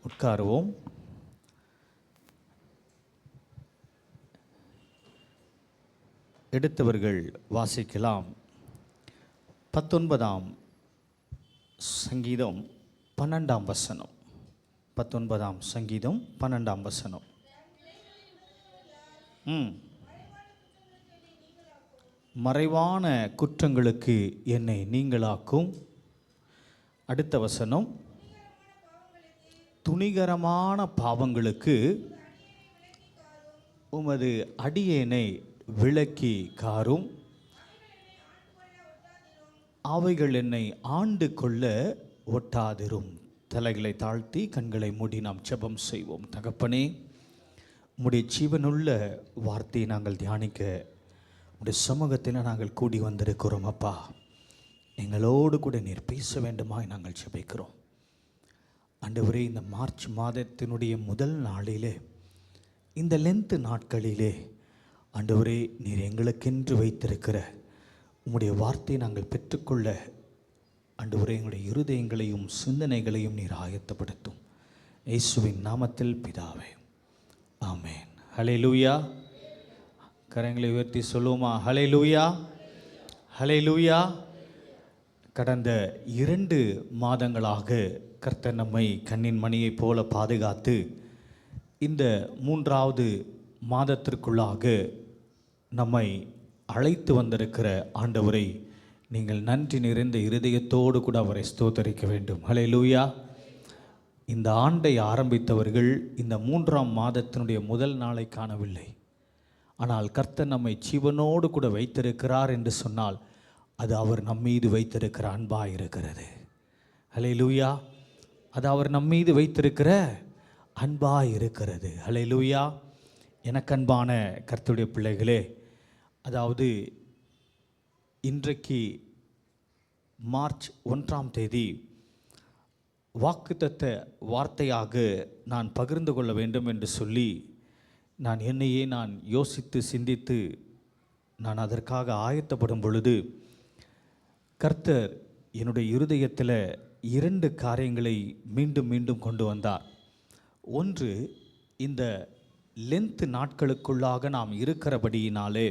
உட்காருவோம். எடுத்தவர்கள் வாசிக்கலாம். 19ஆம் சங்கீதம் 12ஆம் வசனம். 19ஆம் சங்கீதம் 12ஆம் வசனம். மறைவான குற்றங்களுக்கு என்னை நீங்களாக்கும். அடுத்த வசனம், துணிகரமான பாவங்களுக்கு உமது அடியேனை விலக்கி காரும். அவைகள் என்னை ஆண்டு கொள்ள ஒட்டாதிரும். தலைகளை தாழ்த்தி கண்களை மூடி நாம் ஜெபம் செய்வோம். தகப்பனே, உம்முடைய ஜீவனுள்ள வார்த்தையை நாங்கள் தியானிக்க உடைய சமூகத்தில் நாங்கள் கூடி வந்திருக்கிறோம். அப்பா, எங்களோடு கூட நீர் பேச வேண்டுமாய் நாங்கள் ஜெபிக்கிறோம். ஆண்டவரே, இந்த மார்ச் மாதத்தினுடைய முதல் நாளிலே, இந்த லென்த் நாட்களிலே ஆண்டவரே, நீர் எங்களுக்கென்று வைத்திருக்கிற உம்முடைய வார்த்தையை நாங்கள் பெற்றுக்கொள்ள ஆண்டவரே, எங்களுடைய இருதயங்களையும் சிந்தனைகளையும் நீர் ஆயத்தப்படுத்தும். இயேசுவின் நாமத்தில் பிதாவே, ஆமேன். ஹல்லேலூயா. கரங்களை உயர்த்தி சொல்லுவோமா? ஹல்லேலூயா, ஹல்லேலூயா. கடந்த 2 மாதங்களாக கர்த்தர் நம்மை கண்ணின் மணியைப் போல பாதுகாத்து இந்த 3வது மாதத்திற்குள்ளாக நம்மை அழைத்து வந்திருக்கிற ஆண்டவரை நீங்கள் நன்றி நிறைந்த இருதயத்தோடு கூட அவரை ஸ்தோத்தரிக்க வேண்டும். ஹல்லேலூயா. இந்த ஆண்டை ஆரம்பித்தவர்கள் இந்த 3ஆம் மாதத்தினுடைய முதல் நாளை காணவில்லை. ஆனால் கர்த்தர் நம்மை ஜீவனோடு கூட வைத்திருக்கிறார் என்று சொன்னால் அது அவர் நம்மீது வைத்திருக்கிற அன்பாக இருக்கிறது. ஹல்லேலூயா. அது அவர் நம்மீது வைத்திருக்கிற அன்பாக இருக்கிறது. ஹல்லேலூயா. எனக்கு அன்பான கர்த்தருடைய பிள்ளைகளே, அதாவது இன்றைக்கு மார்ச் 1ஆம் தேதி வாக்குத்தத்த வார்த்தையாக நான் பகிர்ந்து கொள்ள வேண்டும் என்று சொல்லி நான் என்னையே யோசித்து சிந்தித்து நான் அதற்காக ஆயத்தப்படும் பொழுது கர்த்தர் என்னுடைய இருதயத்தில் 2 காரியங்களை மீண்டும் மீண்டும் கொண்டு வந்தார். ஒன்று, இந்த லென்த் நாட்களுக்குள்ளாக நாம் இருக்கிறபடியினாலே,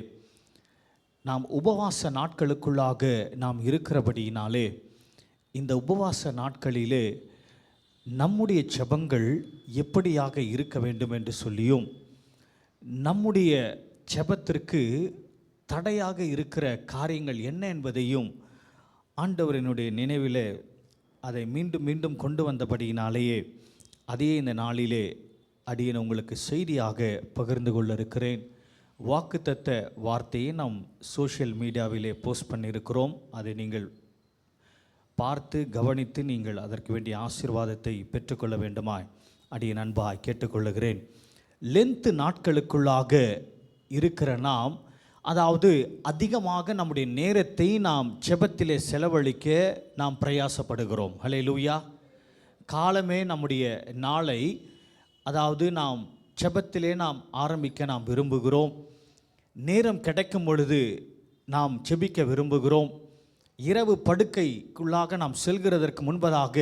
நாம் உபவாச நாட்களுக்குள்ளாக நாம் இருக்கிறபடியினாலே, இந்த உபவாச நாட்களிலே நம்முடைய ஜெபங்கள் எப்படியாக இருக்க வேண்டும் என்று சொல்லியும், நம்முடைய ஜெபத்திற்கு தடையாக இருக்கிற காரியங்கள் என்ன என்பதையும் ஆண்டவரினுடைய நினைவிலே அதை மீண்டும் மீண்டும் கொண்டு வந்தபடியினாலேயே அதையே இந்த நாளிலே அடியேன் உங்களுக்கு செய்தியாக பகிர்ந்து கொள்ள இருக்கிறேன். வாக்குத்தத்த வார்த்தையை நாம் சோஷியல் மீடியாவிலே போஸ்ட் பண்ணியிருக்கிறோம். அதை நீங்கள் பார்த்து கவனித்து நீங்கள் அதற்கு வேண்டிய ஆசீர்வாதத்தை பெற்றுக்கொள்ள வேண்டுமாய் அடியேன் அன்பாய் கேட்டுக்கொள்ளுகிறேன். லென்த் நாட்களுக்குள்ளாக இருக்கிற நாம், அதாவது அதிகமாக நம்முடைய நேரத்தை நாம் ஜெபத்திலே செலவழிக்க நாம் பிரயாசப்படுகிறோம். ஹல்லேலூயா. காலமே நம்முடைய நாளை, அதாவது நாம் ஜெபத்திலே நாம் ஆரம்பிக்க நாம் விரும்புகிறோம். நேரம் கிடைக்கும் பொழுது நாம் ஜெபிக்க விரும்புகிறோம். இரவு படுக்கைக்குள்ளாக நாம் செல்கிறதற்கு முன்பதாக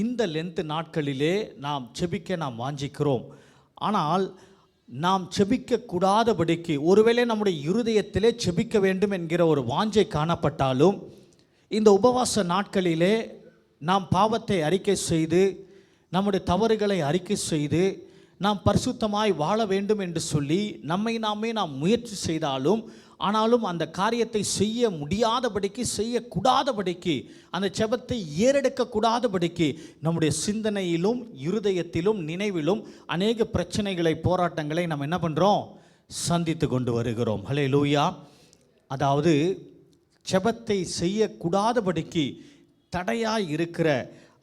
இந்த லென்த் நாட்களிலே நாம் ஜெபிக்க நாம் வாஞ்சிக்கிறோம். ஆனால் நாம் ஜெபிக்க கூடாதபடிக்கு, ஒருவேளை நம்முடைய இருதயத்திலே ஜெபிக்க வேண்டும் என்கிற ஒரு வாஞ்சை காணப்பட்டாலும், இந்த உபவாச நாட்களிலே நாம் பாவத்தை அறிக்கை செய்து, நம்முடைய தவறுகளை அறிக்கை செய்து, நாம் பரிசுத்தமாய் வாழ வேண்டும் என்று சொல்லி நம்மை நாமே நாம் முயற்சி செய்தாலும், ஆனாலும் அந்த காரியத்தை செய்ய முடியாதபடிக்கு, செய்யக்கூடாதபடிக்கு, அந்த ஜெபத்தை ஏறெடுக்கக்கூடாதபடிக்கு நம்முடைய சிந்தனையிலும் இருதயத்திலும் நினைவிலும் அநேக பிரச்சனைகளை, போராட்டங்களை நாம் என்ன பண்ணுறோம்? சந்தித்து கொண்டு வருகிறோம். ஹல்லேலூயா. அதாவது ஜெபத்தை செய்யக்கூடாதபடிக்கு தடையாய் இருக்கிற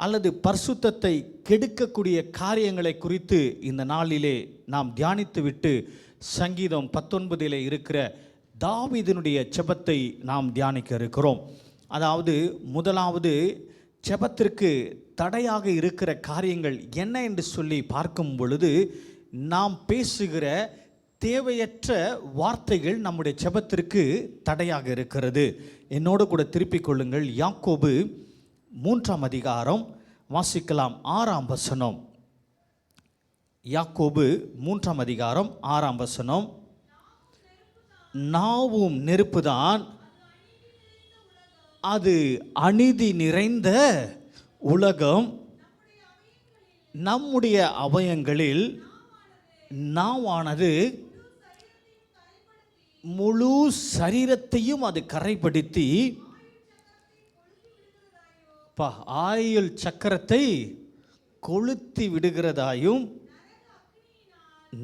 அல்லது பரிசுத்தத்தை கெடுக்கக்கூடிய காரியங்களை குறித்து இந்த நாளிலே நாம் தியானித்துவிட்டு சங்கீதம் 19 இருக்கிற தாவீதினுடைய ஜெபத்தை நாம் தியானிக்க இருக்கிறோம். அதாவது முதலாவது, ஜெபத்திற்கு தடையாக இருக்கிற காரியங்கள் என்ன என்று சொல்லி பார்க்கும் பொழுது, நாம் பேசுகிற தேவையற்ற வார்த்தைகள் நம்முடைய ஜெபத்திற்கு தடையாக இருக்கிறது. என்னோடு கூட திருப்பிக் கொள்ளுங்கள். யாக்கோபு 3ஆம் அதிகாரம் வாசிக்கலாம் 6ஆம் வசனம். யாக்கோபு 3ஆம் அதிகாரம் 6ஆம் வசனம். நாவும் நெருப்புதான், அது அநீதி நிறைந்த உலகம். நம்முடைய அவயங்களில் நாவானது முழு சரீரத்தையும் அது கரைப்படுத்தி ஆயுள் சக்கரத்தை கொளுத்தி விடுகிறதாயும்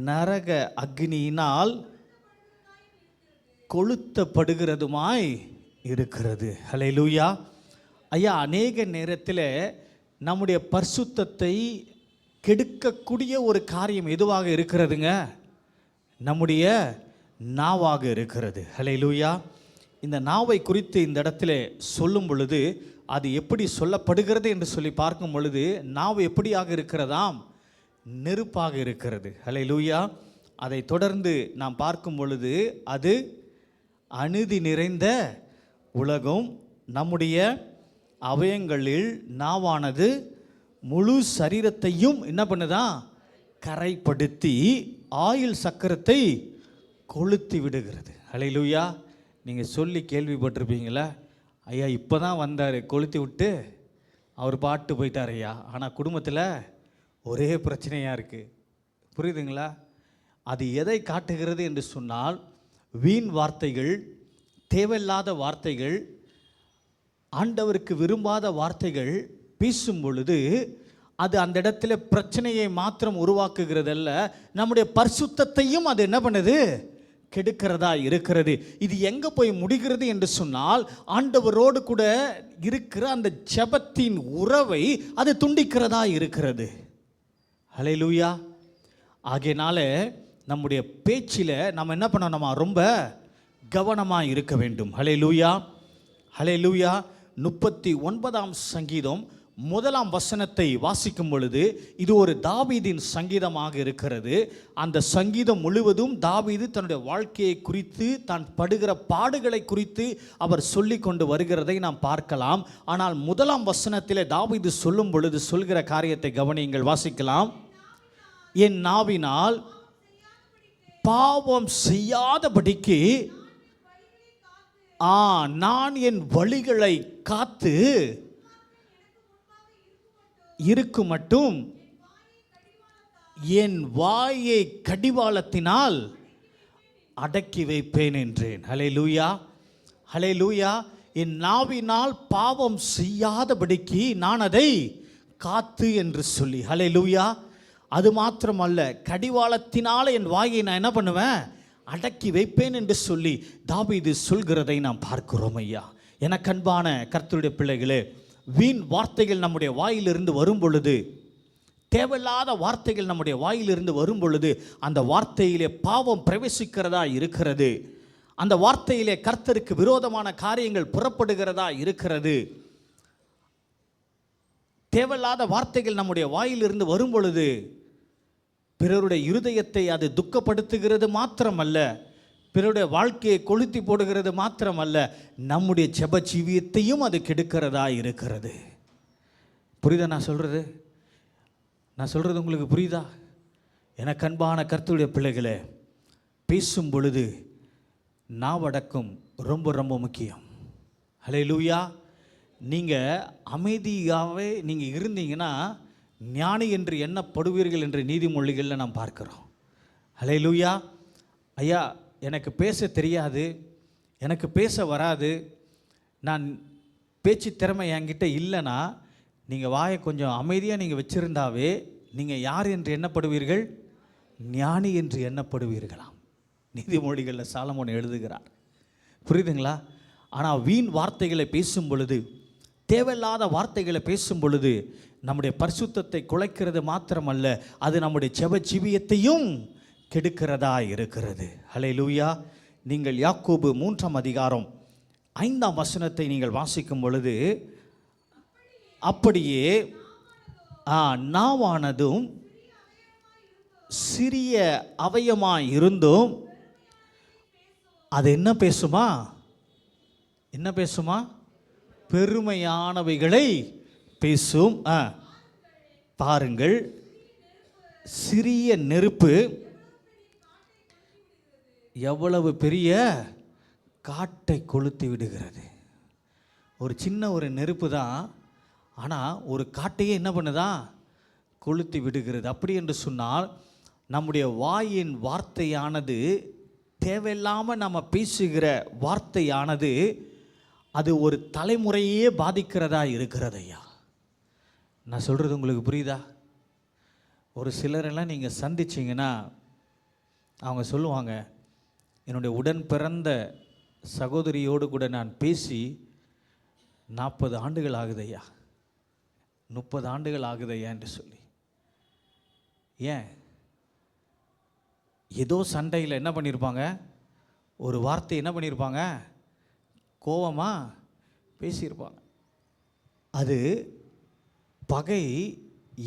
நரக அக்னியினால் கொளுத்தப்படுகிறதுமாய் இருக்கிறது. ஹல்லேலூயா. ஐயா, அநேக நேரத்தில் நம்முடைய பரிசுத்தத்தை கெடுக்கக்கூடிய ஒரு காரியம் எதுவாக இருக்கிறதுங்க? நம்முடைய நாவாக இருக்கிறது. ஹல்லேலூயா. இந்த நாவை குறித்து இந்த இடத்துல சொல்லும் பொழுது அது எப்படி சொல்லப்படுகிறது என்று சொல்லி பார்க்கும் பொழுது, நாவு எப்படியாக இருக்கிறதாம்? நெருப்பாக இருக்கிறது. ஹல்லேலூயா. அதை தொடர்ந்து நாம் பார்க்கும் பொழுது அது அநீதி நிறைந்த உலகம். நம்முடைய அவயங்களில் நாவானது முழு சரீரத்தையும் என்ன பண்ணுதான்? கரைப்படுத்தி ஆயுள் சக்கரத்தை கொளுத்தி விடுகிறது. ஹல்லேலூயா. நீங்கள் சொல்லி கேள்விப்பட்டிருப்பீங்களா? ஐயா இப்போ தான் வந்தார், கொளுத்தி விட்டு அவர் பாட்டு போயிட்டார் ஐயா. ஆனால் குடும்பத்தில் ஒரே பிரச்சனையாக இருக்குது. புரியுதுங்களா? அது எதை காட்டுகிறது என்று சொன்னால், வீண் வார்த்தைகள், தேவையில்லாத வார்த்தைகள், ஆண்டவருக்கு விரும்பாத வார்த்தைகள் பேசும் பொழுது அது அந்த இடத்துல பிரச்சனையை மாத்திரம் உருவாக்குகிறதல்ல, நம்முடைய பரிசுத்தத்தையும் அது என்ன பண்ணுது? கெடுக்கிறதா இருக்கிறது. இது எங்கே போய் முடிகிறது என்று சொன்னால், ஆண்டவரோடு கூட இருக்கிற அந்த ஜெபத்தின் உறவை அது துண்டிக்கிறதா இருக்கிறது. ஹல்லேலூயா. ஆகையினால நம்முடைய பேச்சில் நம்ம என்ன பண்ணணுமா? ரொம்ப கவனமாக இருக்க வேண்டும். ஹல்லேலூயா. ஹல்லேலூயா. 39ஆம் சங்கீதம் 1ஆம் வசனத்தை வாசிக்கும் பொழுது இது ஒரு தாவீதின் சங்கீதமாக இருக்கிறது. அந்த சங்கீதம் முழுவதும் தாவீது தன்னுடைய வாழ்க்கையை குறித்து, தான் படுகிற பாடுகளை குறித்து அவர் சொல்லி கொண்டு வருகிறதை நாம் பார்க்கலாம். ஆனால் 1ஆம் வசனத்திலே தாவீது சொல்லும் பொழுது சொல்கிற காரியத்தை கவனியுங்கள், வாசிக்கலாம். என் நாவினால் பாவம் செய்யாதபடிக்கு நான் என் வழிகளை காத்து இருக்கும் மட்டும் என் வாயை கடிவாளத்தினால் அடக்கி வைப்பேன் என்றேன். ஹல்லேலூயா. ஹல்லேலூயா. என் நாவினால் பாவம் செய்யாதபடிக்கு நான் அதை காத்து என்று சொல்லி. ஹல்லேலூயா. அது மாத்திரமல்ல, கடிவாளத்தினால் என் வாயை நான் என்ன பண்ணுவேன்? அடக்கி வைப்பேன் என்று சொல்லி தாவீது சொல்கிறதை நாம் பார்க்கிறோம். ஐயா, எனக்கு அன்பான கர்த்தருடைய பிள்ளைகளே, வீண் வார்த்தைகள் நம்முடைய வாயிலிருந்து வரும் பொழுது, தேவையில்லாத வார்த்தைகள் நம்முடைய வாயிலிருந்து வரும் பொழுது, அந்த வார்த்தையிலே பாவம் பிரவேசிக்கிறதா இருக்கிறது. அந்த வார்த்தையிலே கர்த்தருக்கு விரோதமான காரியங்கள் புறப்படுகிறதா இருக்கிறது. தேவையில்லாத வார்த்தைகள் நம்முடைய வாயிலிருந்து வரும் பொழுது பிறருடைய இருதயத்தை அது துக்கப்படுத்துகிறது மாத்திரமல்ல, பிறருடைய வாழ்க்கையை கொளுத்தி போடுகிறது மாத்திரமல்ல, நம்முடைய ஜெப ஜீவியத்தையும் அது கெடுக்கிறதா இருக்கிறது. புரியுதா நான் சொல்கிறது? நான் சொல்கிறது உங்களுக்கு புரியுதா? எனக்கு அன்பான கர்த்தருடைய பிள்ளைகளே, பேசும் பொழுது நாவடக்கம் ரொம்ப ரொம்ப முக்கியம். ஹல்லேலூயா. நீங்கள் அமைதியாகவே நீங்கள் இருந்தீங்கன்னா ஞானி என்று எண்ணப்படுவீர்கள் என்று நீதிமொழிகளில் நாம் பார்க்கிறோம். ஹல்லேலூயா. ஐயா, எனக்கு பேச தெரியாது, எனக்கு பேச வராது, நான் பேச்சு திறமை என்கிட்ட இல்லைன்னா நீங்கள் வாயை கொஞ்சம் அமைதியாக நீங்கள் வச்சுருந்தாவே நீங்கள் யார் என்று எண்ணப்படுவீர்கள்? ஞானி என்று எண்ணப்படுவீர்களாம். நீதிமொழிகளில் சாலமோன் எழுதுகிறார். புரியுதுங்களா? ஆனால் வீண் வார்த்தைகளை பேசும் பொழுது, தேவையில்லாத வார்த்தைகளை பேசும் பொழுது நம்முடைய பரிசுத்தத்தை குலைக்கிறது மாத்திரமல்ல, அது நம்முடைய ஜெப ஜீவியத்தையும் கெடுக்கிறதா இருக்கிறது. ஹல்லேலூயா. நீங்கள் யாக்கோபு 3ஆம் அதிகாரம் 5ஆம் வசனத்தை நீங்கள் வாசிக்கும் பொழுது, அப்படியே நாவானதும் சிறிய அவயமாய் இருந்தும் அது என்ன பேசுமா? என்ன பேசுமா? பெருமையானவைகளை பேசும். பாருங்கள், சிறிய நெருப்பு எவ்வளவு பெரிய காட்டை கொளுத்தி விடுகிறது. ஒரு சின்ன ஒரு நெருப்பு தான், ஆனால் ஒரு காட்டையே என்ன பண்ணுதான், கொளுத்தி விடுகிறது. அப்படி என்று சொன்னால் நம்முடைய வாயின் வார்த்தையானது, தேவையில்லாமல் நம்ம பேசுகிற வார்த்தையானது, அது ஒரு தலைமுறையே பாதிக்கிறதா இருக்கிறது. ஐயா, நான் சொல்கிறது உங்களுக்கு புரியுதா? ஒரு சிலரெல்லாம் நீங்கள் சந்திச்சிங்கன்னா அவங்க சொல்லுவாங்க, என்னுடைய உடன் பிறந்த சகோதரியோடு கூட நான் பேசி 40 ஆண்டுகள் ஆகுதையா, 30 ஆண்டுகள் ஆகுதையா என்று சொல்லி. ஏன்? ஏதோ சண்டையில் என்ன பண்ணியிருப்பாங்க, ஒரு வார்த்தை என்ன பண்ணியிருப்பாங்க, கோபமாக பேசியிருப்பாங்க. அது பகை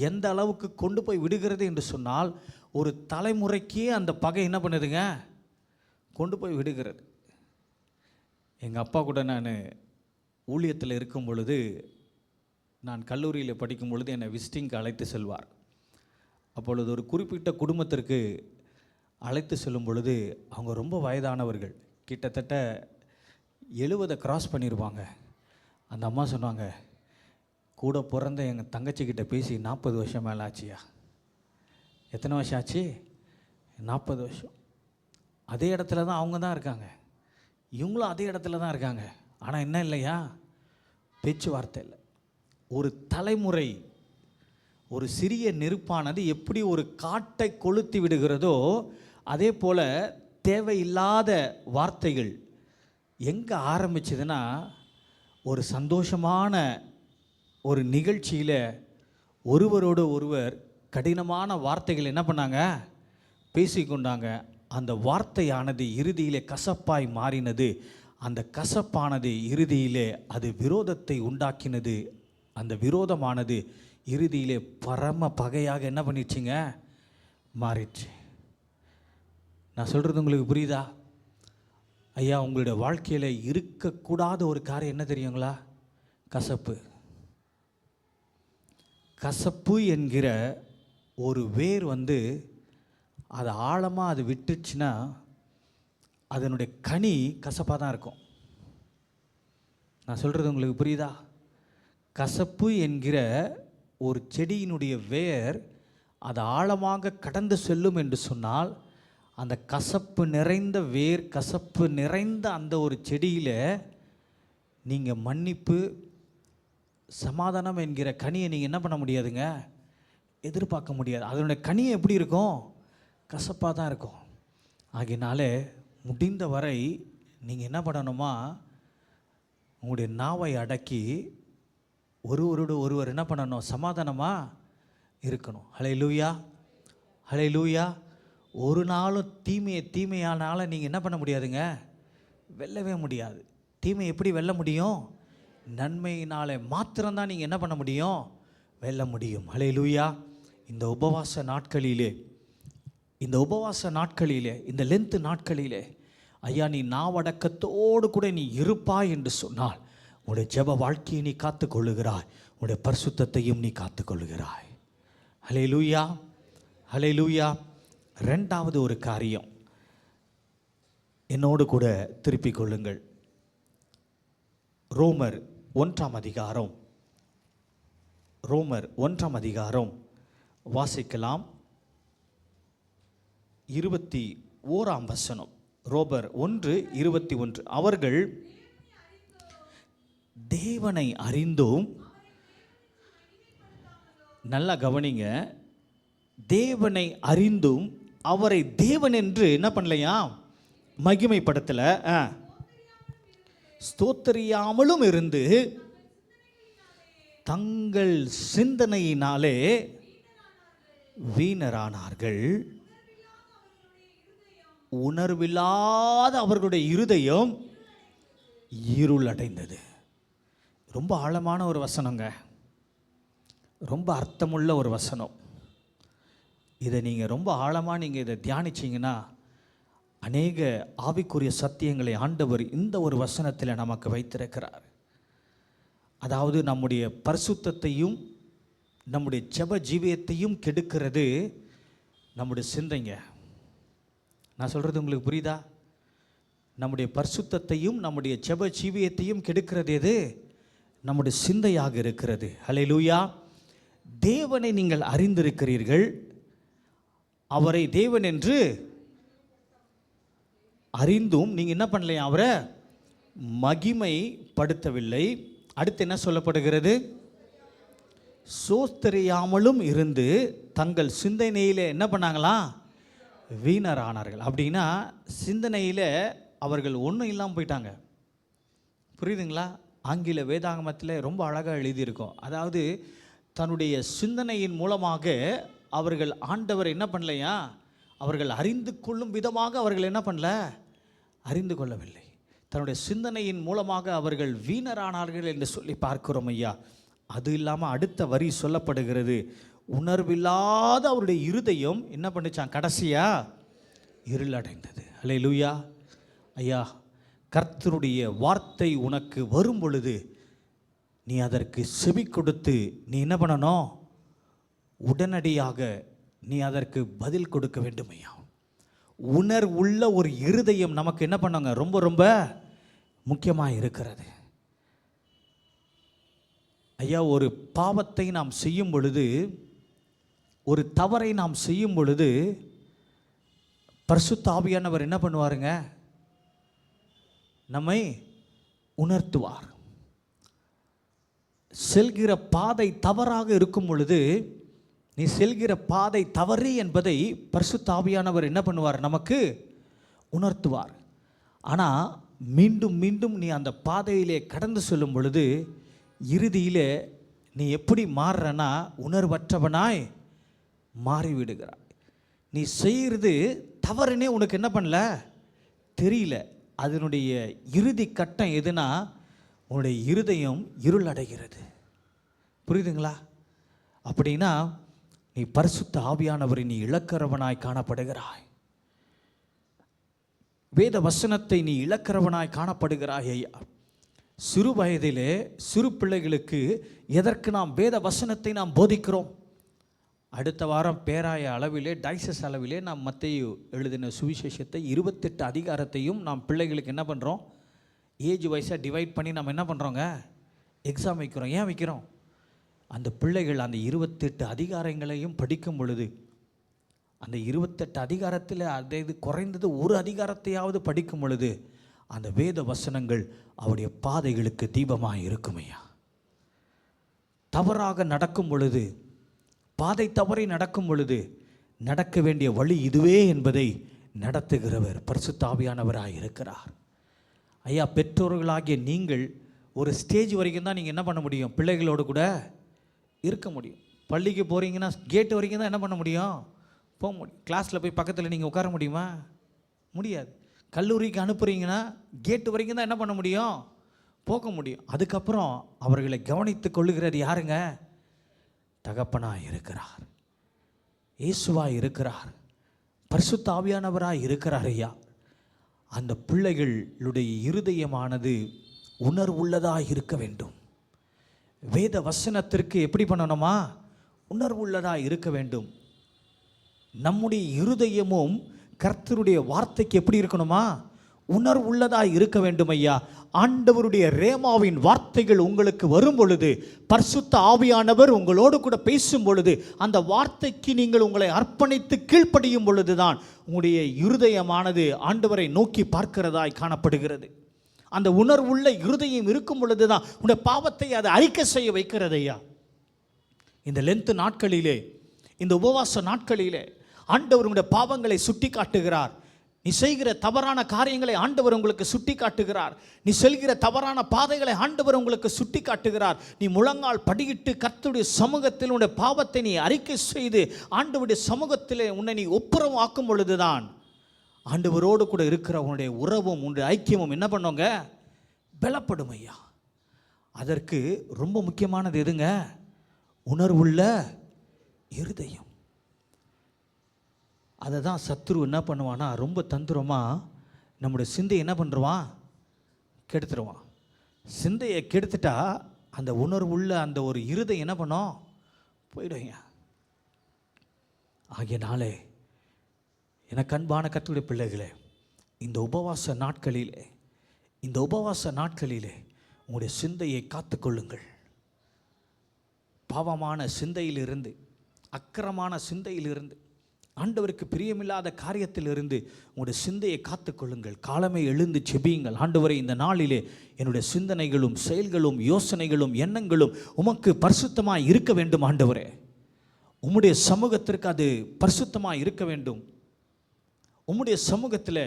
எந்த அளவுக்கு கொண்டு போய் விடுகிறது என்று சொன்னால், ஒரு தலைமுறைக்கே அந்த பகை என்ன பண்ணுதுங்க, கொண்டு போய் விடுகிறது. எங்கள் அப்பா கூட நான் ஊழியத்தில் இருக்கும் பொழுது, நான் கல்லூரியில் படிக்கும் பொழுது என்னை விசிட்டிங்க்கு அழைத்து செல்வார். அப்பொழுது ஒரு குறிப்பிட்ட குடும்பத்திற்கு அழைத்து செல்லும் பொழுது, அவங்க ரொம்ப வயதானவர்கள், கிட்டத்தட்ட 70 கிராஸ் பண்ணியிருப்பாங்க. அந்த அம்மா சொன்னாங்க, கூட பிறந்த எங்கள் தங்கச்சிக்கிட்ட பேசி 40 வருஷம் மேலே ஆச்சியா. எத்தனை வருஷம் ஆச்சு? 40 வருஷம். அதே இடத்துல தான் அவங்க தான் இருக்காங்க, இவங்களும் அதே இடத்துல தான் இருக்காங்க. ஆனால் என்ன இல்லையா, பேச்சுவார்த்தை இல்லை. ஒரு தலைமுறை, ஒரு சிறிய நெருப்பானது எப்படி ஒரு காட்டை கொளுத்தி விடுகிறதோ, அதே போல் தேவையில்லாத வார்த்தைகள் எங்கே ஆரம்பிச்சதுன்னா, ஒரு சந்தோஷமான ஒரு நிகழ்ச்சியில் ஒருவரோடு ஒருவர் கடினமான வார்த்தைகள் என்ன பண்ணாங்க, பேசிக்கொண்டாங்க. அந்த வார்த்தையானது இறுதியிலே கசப்பாய் மாறினது. அந்த கசப்பானது இறுதியிலே அது விரோதத்தை உண்டாக்கினது. அந்த விரோதமானது இறுதியிலே பரம பகையாக என்ன பண்ணிடுச்சிங்க, மாறிடுச்சு. நான் சொல்கிறது உங்களுக்கு புரியுதா? ஐயா, உங்களுடைய வாழ்க்கையில் இருக்கக்கூடாத ஒரு காரியம் என்ன தெரியுங்களா? கசப்பு. கசப்பு என்கிற ஒரு வேர் அது ஆழமாக அது விட்டுச்சுன்னா அதனுடைய கனி கசப்பாக தான் இருக்கும். நான் சொல்கிறது உங்களுக்கு புரியுதா? கசப்பு என்கிற ஒரு செடியினுடைய வேர் அது ஆழமாக கடந்து செல்லும் என்று சொன்னால், அந்த கசப்பு நிறைந்த வேர், கசப்பு நிறைந்த அந்த ஒரு செடியில் நீங்கள் மன்னிப்பு, சமாதானம் என்கிற கனியை நீங்கள் என்ன பண்ண முடியாதுங்க, எதிர்பார்க்க முடியாது. அதனுடைய கனி எப்படி இருக்கும்? கசப்பாக தான் இருக்கும். ஆகினாலே முடிந்த வரை நீங்கள் என்ன பண்ணணுமா, உங்களுடைய நாவை அடக்கி ஒருவரோடு ஒருவர் என்ன பண்ணணும், சமாதானமாக இருக்கணும். ஹல்லேலூயா, ஹல்லேலூயா. ஒரு நாளும் தீமையானால நீங்கள் என்ன பண்ண முடியாதுங்க, வெல்லவே முடியாது. தீமை எப்படி வெல்ல முடியும்? நன்மையினாலே மாத்திரம்தான் நீங்கள் என்ன பண்ண முடியும், வெல்ல முடியும். ஹல்லேலூயா. இந்த உபவாச நாட்களிலே, இந்த லென்த் நாட்களிலே, ஐயா, நீ நாவடக்கத்தோடு கூட நீ இருப்பாய் என்று சொன்னால், உன்னுடைய ஜெப வாழ்க்கையை நீ காத்துக்கொள்ளுகிறாய், உன்னுடைய பரிசுத்தத்தையும் நீ காத்துக்கொள்ளுகிறாய். ஹல்லேலூயா, ஹல்லேலூயா. ரெண்டாவது ஒரு காரியம், என்னோடு கூட திருப்பிக் கொள்ளுங்கள். ரோமர் 1ஆம் அதிகாரம், ரோமர் 1ஆம் அதிகாரம் வாசிக்கலாம். 21ஆம் வசனம். ரோமர் 1:21. அவர்கள் தேவனை அறிந்தும், நல்லா கவனிங்க, தேவனை அறிந்தும் அவரை தேவன் என்று என்ன பண்ணலையா, மகிமைப்படுத்தல, ஸ்தோத்திரியாமலும் இருந்து தங்கள் சிந்தனையினாலே வீணரானார்கள். உணர்வில்லாத அவர்களுடைய இருதயம் இருள் அடைந்தது. ரொம்ப ஆழமான ஒரு வசனங்க, ரொம்ப அர்த்தமுள்ள ஒரு வசனம். இதை நீங்கள் ரொம்ப ஆழமாக நீங்கள் இதை தியானிச்சிங்கன்னா, அநேக ஆவிக்குரிய சத்தியங்களை ஆண்டவர் இந்த ஒரு வசனத்தில் நமக்கு வைத்திருக்கிறார். அதாவது நம்முடைய பரிசுத்தத்தையும் நம்முடைய ஜெப ஜீவியத்தையும் கெடுக்கிறது நம்முடைய சிந்தைங்க. நான் சொல்கிறது உங்களுக்கு புரியுதா? நம்முடைய பரிசுத்தத்தையும் நம்முடைய ஜெப ஜீவியத்தையும் கெடுக்கிறது எது? நம்முடைய சிந்தையாக இருக்கிறது. ஹல்லேலூயா. தேவனை நீங்கள் அறிந்திருக்கிறீர்கள், அவரை தேவன் என்று அறிந்தும் நீங்கள் என்ன பண்ணலையா? அவரை மகிமைப்படுத்தவில்லை. அடுத்து என்ன சொல்லப்படுகிறது? சோஸ்தரியாமலும் இருந்து தங்கள் சிந்தனையில் என்ன பண்ணாங்களாம்? வீணரானார்கள். அப்படின்னா சிந்தனையில் அவர்கள் ஒன்றும் இல்லாமல் போயிட்டாங்க. புரியுதுங்களா? ஆங்கில வேதாகமத்தில் ரொம்ப அழகாக எழுதியிருக்கும். அதாவது தன்னுடைய சிந்தனையின் மூலமாக அவர்கள் ஆண்டவர் என்ன பண்ணலையா? அவர்கள் அறிந்து கொள்ளும் விதமாக அவர்கள் என்ன பண்ணல? அறிந்து கொள்ளவில்லை. தன்னுடைய சிந்தனையின் மூலமாக அவர்கள் வீணரானார்கள் என்று சொல்லி பார்க்கிறோம் ஐயா. அது இல்லாமல் அடுத்த வரி சொல்லப்படுகிறது, உணர்வில்லாத அவருடைய இருதயம் என்ன பண்ணிச்சான்? கடைசியா இருளடைந்தது. அல்லேலூயா. ஐயா, கர்த்தருடைய வார்த்தை உனக்கு வரும் பொழுது நீ அதற்கு செவி கொடுத்து நீ என்ன பண்ணணும்? உடனடியாக நீ அதற்கு பதில் கொடுக்க வேண்டும் ஐயா. உணர்வுள்ள ஒரு இருதயம் நமக்கு என்ன பண்ணுங்க? ரொம்ப ரொம்ப முக்கியமாக இருக்கிறது ஐயா. ஒரு பாவத்தை நாம் செய்யும் பொழுது, ஒரு தவறை நாம் செய்யும் பொழுது பரிசுத்த ஆவியானவர் என்ன பண்ணுவாருங்க? நம்மை உணர்த்துவார். செல்கிற பாதை தவறாக இருக்கும் பொழுது, நீ செல்கிற பாதை தவறு என்பதை பரிசுத்த ஆவியானவர் என்ன பண்ணுவார்? நமக்கு உணர்த்துவார். ஆனால் மீண்டும் மீண்டும் நீ அந்த பாதையிலே கடந்து செல்லும் பொழுது இறுதியிலே நீ எப்படி மாறுறனா? உணர்வற்றவனாய் மாறிவிடுகிறாய். நீ செய்கிறது தவறுனே உனக்கு என்ன பண்ணல? தெரியல. அதனுடைய இறுதி கட்டம் எதுனா, உன்னுடைய இருதயம் இருள் அடைகிறது. புரியுதுங்களா? அப்படின்னா நீ பரிசுத்த ஆவியானவரை நீ இழக்கிறவனாய் காணப்படுகிறாய். வேத வசனத்தை நீ இழக்கிறவனாய் காணப்படுகிறாய் ஐயா. சிறு வயதிலே சிறு பிள்ளைகளுக்கு எதற்கு நாம் வேத வசனத்தை நாம் போதிக்கிறோம்? அடுத்த வாரம் பேராய அளவிலே, டைசஸ் அளவிலே நாம் மத்தேயு எழுதின சுவிசேஷத்தை 28 அதிகாரத்தையும் நாம் பிள்ளைகளுக்கு என்ன பண்ணுறோம்? ஏஜ் வைஸாக டிவைட் பண்ணி நம்ம என்ன பண்ணுறோங்க? எக்ஸாம் வைக்கிறோம். ஏன் வைக்கிறோம்? அந்த பிள்ளைகள் அந்த 28 அதிகாரங்களையும் படிக்கும் பொழுது, அந்த 28 அதிகாரத்தில் அதே இது குறைந்தது ஒரு அதிகாரத்தையாவது படிக்கும் பொழுது அந்த வேத வசனங்கள் அவருடைய பாதைகளுக்கு தீபமாக இருக்கும் ஐயா. தவறாக நடக்கும் பொழுது, பாதை தவறி நடக்கும் பொழுது, நடக்க வேண்டிய வழி இதுவே என்பதை நடத்துகிறவர் பரிசுத்த ஆவியானவராக இருக்கிறார் ஐயா. பெற்றோர்களாகிய நீங்கள் ஒரு ஸ்டேஜ் வரைக்கும் தான் நீங்கள் என்ன பண்ண முடியும்? பிள்ளைகளோடு கூட இருக்க முடியும். பள்ளிக்கு போகிறீங்கன்னா கேட்டு வரைக்கும் தான் என்ன பண்ண முடியும்? போக முடியும். கிளாஸில் போய் பக்கத்தில் நீங்கள் உட்கார முடியுமா? முடியாது. கல்லூரிக்கு அனுப்புகிறீங்கன்னா கேட்டு வரைக்கும் தான் என்ன பண்ண முடியும்? போக முடியும். அதுக்கப்புறம் அவர்களை கவனித்து கொள்ளுகிறது யாருங்க? தகப்பனாக இருக்கிறார், இயேசுவாக இருக்கிறார், பரிசுத்த ஆவியானவராக இருக்கிறார் ஐயா. அந்த பிள்ளைகளுடைய இருதயமானது உணர்வுள்ளதாக இருக்க வேண்டும். வேத வசனத்திற்கு எப்படி பண்ணணுமா? உணர்வுள்ளதாக இருக்க வேண்டும். நம்முடைய இருதயமும் கர்த்தருடைய வார்த்தைக்கு எப்படி இருக்கணுமா? உணர்வுள்ளதாக இருக்க வேண்டும் ஐயா. ஆண்டவருடைய ரேமாவின் வார்த்தைகள் உங்களுக்கு வரும் பொழுது, பரிசுத்த ஆவியானவர் உங்களோடு கூட பேசும் பொழுது, அந்த வார்த்தைக்கு நீங்கள் உங்களை அர்ப்பணித்து கீழ்ப்படியும் பொழுதுதான் உங்களுடைய இருதயமானது ஆண்டவரை நோக்கி பார்க்கிறதாய் காணப்படுகிறது. அந்த உணர்வுள்ள இருதயம் இருக்கும் பொழுது தான் உங்களுடைய பாவத்தை அதை அறிக்கை செய்ய வைக்கிறது ஐயா. இந்த லென்த் நாட்களிலே, இந்த உபவாச நாட்களிலே ஆண்டவர் உங்களுடைய பாவங்களை சுட்டி காட்டுகிறார். நீ செய்கிற தவறான காரியங்களை ஆண்டவர் உங்களுக்கு சுட்டி காட்டுகிறார். நீ செல்கிற தவறான பாதைகளை ஆண்டவர் உங்களுக்கு சுட்டி காட்டுகிறார். நீ முழங்கால் படியிட்டு கர்த்தருடைய சமூகத்தில் உன்னுடைய பாவத்தை நீ அறிக்கை செய்து ஆண்டவருடைய சமூகத்தில் உன்னை நீ ஒப்புரவு ஆக்கும் பொழுதுதான் ஆண்டவரோடு கூட இருக்கிற உன்னுடைய உறவும் உன்னுடைய ஐக்கியமும் என்ன பண்ணுங்க? பலப்படும் ஐயா. அதற்கு ரொம்ப முக்கியமானது எதுங்க? உணர்வுள்ள இருதயம். அதை தான் சத்துரு என்ன பண்ணுவான்னா, ரொம்ப தந்திரமாக நம்முடைய சிந்தையை என்ன பண்ணுறான்? கெடுத்துருவான். சிந்தையை கெடுத்துட்டா அந்த உணர்வுள்ள அந்த ஒரு இருதயம் என்ன பண்ணோம்? போயிடுங்க. ஆகியனாலே எனக்கு அன்பான கர்த்தருடைய பிள்ளைகளே, இந்த உபவாச நாட்களிலே உங்களுடைய சிந்தையை காத்துக்கொள்ளுங்கள். பாவமான சிந்தையிலிருந்து, அக்கிரமான சிந்தையிலிருந்து, ஆண்டவருக்கு பிரியமில்லாத காரியத்திலிருந்து உங்களுடைய சிந்தையை காத்துக்கொள்ளுங்கள். காலமே எழுந்து செபியுங்கள். ஆண்டவரே, இந்த நாளிலே என்னுடைய சிந்தனைகளும் செயல்களும் யோசனைகளும் எண்ணங்களும் உமக்கு பரிசுத்தமாய் இருக்க வேண்டும். ஆண்டவரே, உம்முடைய சமூகத்திற்கு அது பரிசுத்தமாய் இருக்க வேண்டும். உம்முடைய சமூகத்தில்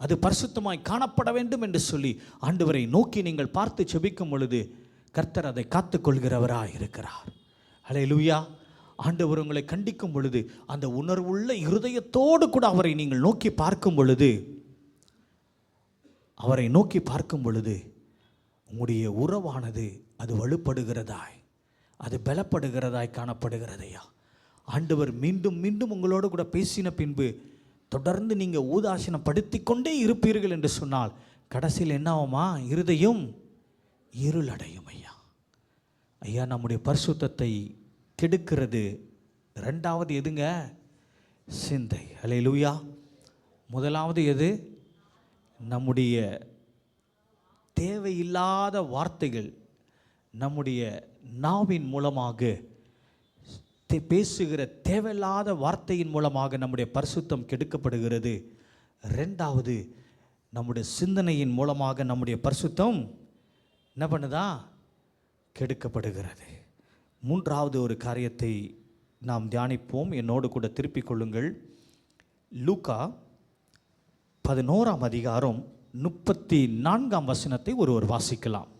அது பரிசுத்தமாய் காணப்பட வேண்டும் என்று சொல்லி ஆண்டவரை நோக்கி நீங்கள் பார்த்து செபிக்கும் பொழுது கர்த்தர் அதை காத்துக்கொள்கிறவராக இருக்கிறார். ஹல்லேலூயா. ஆண்டவர் உங்களை கண்டிக்கும் பொழுது அந்த உணர்வுள்ள இருதயத்தோடு கூட அவரை நீங்கள் நோக்கி பார்க்கும் பொழுது உங்களுடைய உறவானது அது வலுப்படுகிறதாய், அது பலப்படுகிறதாய் காணப்படுகிறதையா. ஆண்டவர் மீண்டும் மீண்டும் உங்களோடு கூட பேசின பின்பு தொடர்ந்து நீங்கள் ஊதாசீனப்படுத்தி கொண்டே இருப்பீர்கள் என்று சொன்னால் கடைசியில் என்ன ஆகுமா? இருதயம் இருளடையும். ஐயா, நம்முடைய பரிசுத்தத்தை கெடுக்கிறது ரெண்டாவது எதுங்க? சிந்தை. ஹல்லேலூயா. முதலாவது எது? நம்முடைய தேவையில்லாத வார்த்தைகள் நம்முடைய நாவின் மூலமாக பேசுகிற தேவையில்லாத வார்த்தையின் மூலமாக நம்முடைய பரிசுத்தம் கெடுக்கப்படுகிறது. ரெண்டாவது, நம்முடைய சிந்தனையின் மூலமாக நம்முடைய பரிசுத்தம் என்ன பண்ணுதா? கெடுக்கப்படுகிறது. மூன்றாவது ஒரு காரியத்தை நாம் தியானிப்போம். என்னோடு கூட திருப்பிக் கொள்ளுங்கள். லூக்கா 11ஆம் அதிகாரம் 34ஆம் வசனத்தை ஒருவர் வாசிக்கலாம்.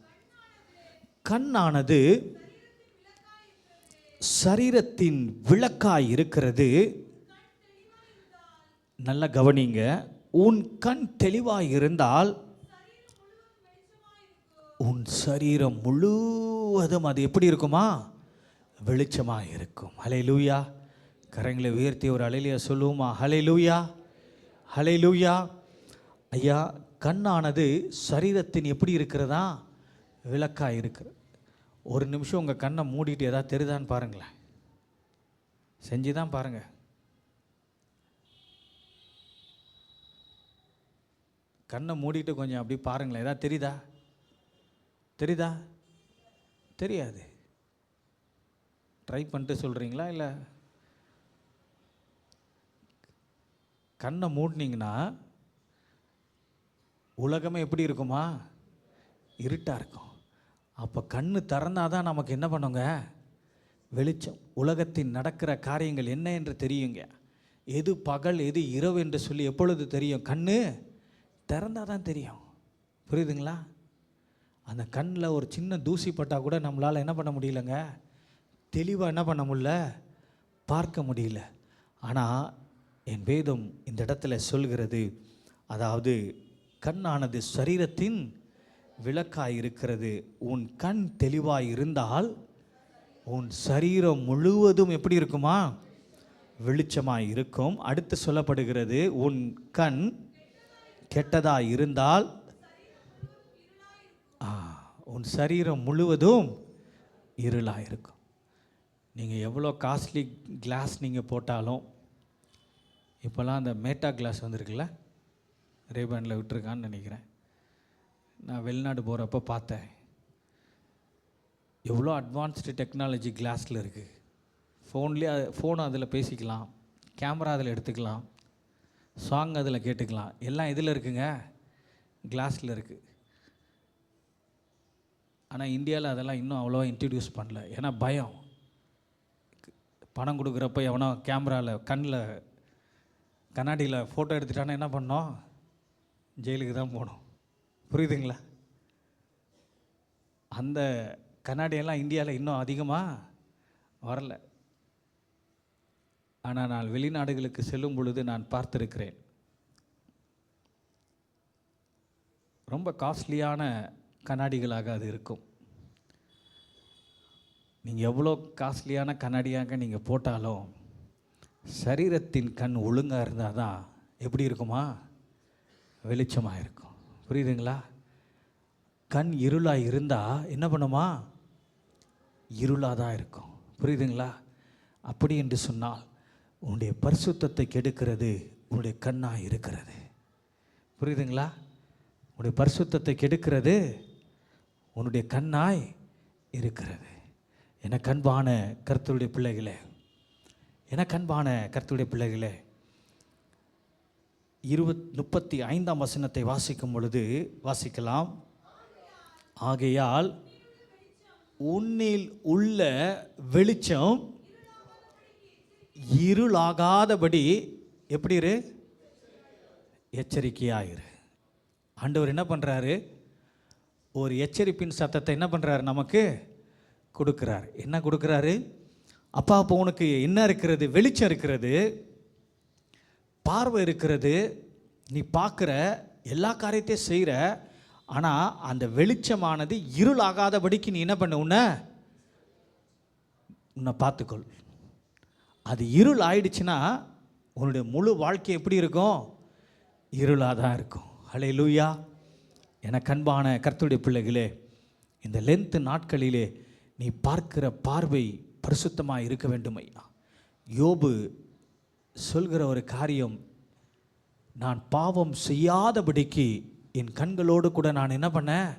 கண்ணானது சரீரத்தின் விளக்காய் இருக்கிறது. நல்ல கவனிங்க. உன் கண் தெளிவாய் இருந்தால் உன் சரீரம் முழுவதும் அது எப்படி இருக்குமா? வெளிச்சமாக இருக்கும். ஹல்லேலூயா. கரங்களை உயர்த்தி ஒரு ஹல்லேலூயா சொல்லுவோமா? ஹல்லேலூயா, ஹல்லேலூயா. ஐயா, கண்ணானது சரீரத்தின் எப்படி இருக்கிறதா? விளக்காய் இருக்கிறது. ஒரு நிமிஷம் உங்கள் கண்ணை மூடிட்டு ஏதாவது தெரியுதான்னு பாருங்களேன். செஞ்சு தான் பாருங்கள். கண்ணை மூடிட்டு கொஞ்சம் அப்படி பாருங்களேன். ஏதாவது தெரியுதா? தெரியாது. ட்ரை பண்ணிட்டு சொல்கிறீங்களா? இல்லை கண்ணை மூடினீங்கன்னா உலகமே எப்படி இருக்குமா? இருட்டாக இருக்கும். அப்போ கண்ணு திறந்தாதான் நமக்கு என்ன பண்ணுங்க? வெளிச்சம். உலகத்தின் நடக்கிற காரியங்கள் என்ன என்று தெரியுங்க. எது பகல் எது இரவு என்று சொல்லி எப்பொழுது தெரியும்? கண்ணு திறந்தால் தான் தெரியும். புரியுதுங்களா? அந்த கண்ணில் ஒரு சின்ன தூசி பட்டால் கூட நம்மளால் என்ன பண்ண முடியலங்க? தெளிவாக என்ன பண்ண முடியல? பார்க்க முடியல. ஆனால் என் வேதம் இந்த இடத்துல சொல்கிறது, அதாவது கண்ணானது சரீரத்தின் விளக்காய் இருக்கிறது. உன் கண் தெளிவாய் இருந்தால் உன் சரீரம் முழுவதும் எப்படி இருக்குமா? வெளிச்சமாய் இருக்கும். அடுத்து சொல்லப்படுகிறது, உன் கண் கெட்டதாய் இருந்தால் உன் சரீரம் முழுவதும் இருளாக இருக்கும். நீங்கள் எவ்வளோ காஸ்ட்லி கிளாஸ் நீங்கள் போட்டாலும், இப்போல்லாம் அந்த மேட்டா கிளாஸ் வந்திருக்குல்ல, ரேபனில் விட்டுருக்கான்னு நினைக்கிறேன். நான் வெளிநாடு போகிறப்ப பார்த்தேன். எவ்வளோ அட்வான்ஸ்டு டெக்னாலஜி கிளாஸில் இருக்குது. ஃபோனை அதில் பேசிக்கலாம், கேமரா அதில் எடுத்துக்கலாம், சாங் அதில் கேட்டுக்கலாம். எல்லாம் இதில் இருக்குங்க, கிளாஸில் இருக்குது. ஆனால் இந்தியாவில் அதெல்லாம் இன்னும் அவ்வளோவா இன்ட்ரடியூஸ் பண்ணல. ஏன்னா பயம். பணம் கொடுக்குறப்ப எவனோ கேமராவில் கண்ணாடியில் ஃபோட்டோ எடுத்துட்டானா என்ன பண்ணோம்? ஜெயிலுக்கு தான் போகணும். புரியுதுங்களா? அந்த கண்ணாடியெல்லாம் இந்தியாவில் இன்னும் அதிகமாக வரல. ஆனால் நான் வெளிநாடுகளுக்கு செல்லும் பொழுது நான் பார்த்துருக்கிறேன். ரொம்ப காஸ்ட்லியான கண்ணாடிகளாக அது இருக்கும். நீங்கள் எவ்வளோ காஸ்ட்லியான கண்ணாடியாக நீங்கள் போட்டாலும் சரீரத்தின் கண் ஒழுங்காக இருந்தால் தான் எப்படி இருக்குமா? வெளிச்சமாக இருக்கும். புரியுதுங்களா? கண் இருளாக இருந்தால் என்ன பண்ணுமா? இருளாக தான் இருக்கும். புரியுதுங்களா? அப்படி என்று சொன்னால் உன்னுடைய பரிசுத்தத்தை கெடுக்கிறது உன்னுடைய கண்ணாய் இருக்கிறது. புரியுதுங்களா? உன்னுடைய பரிசுத்தத்தை கெடுக்கிறது உன்னுடைய கண்ணாய் இருக்கிறது. எனக்கு அன்பான கர்த்தருடைய பிள்ளைகளே, எனக்கு அன்பான கர்த்தருடைய பிள்ளைகளே, 35ஆம் வசனத்தை வாசிக்கும் பொழுது வாசிக்கலாம். ஆகையால் உன்னில் உள்ள வெளிச்சம் இருளாகாதபடி எப்படி இரு? எச்சரிக்கையாயிரு. ஆண்டவர் என்ன பண்ணுறாரு? ஒரு எச்சரிப்பின் சத்தத்தை என்ன பண்ணுறாரு? நமக்கு கொடுக்குறார். என்ன கொடுக்குறாரு? அப்பா, அப்போ உனக்கு என்ன இருக்கிறது? வெளிச்சம் இருக்கிறது, பார்வை இருக்கிறது, நீ பார்க்குற எல்லா காரியத்தையும் செய்கிற. ஆனால் அந்த வெளிச்சமானது இருளாகாதபடிக்கு நீ என்ன பண்ண? உன்னை பார்த்துக்கொள். அது இருள் ஆயிடுச்சுன்னா உன்னுடைய முழு வாழ்க்கை எப்படி இருக்கும்? இருளாக தான் இருக்கும். ஹல்லேலூயா. எனக்கு அன்பான கர்த்தருடைய பிள்ளைகளே, இந்த லென்த் நாட்களிலே நீ பார்க்கிற பார்வை பரிசுத்தமாக இருக்க வேண்டும் ஐயா. யோபு சொல்கிற ஒரு காரியம், நான் பாவம் செய்யாதபடிக்கு என் கண்களோடு கூட நான் என்ன பண்ணேன்?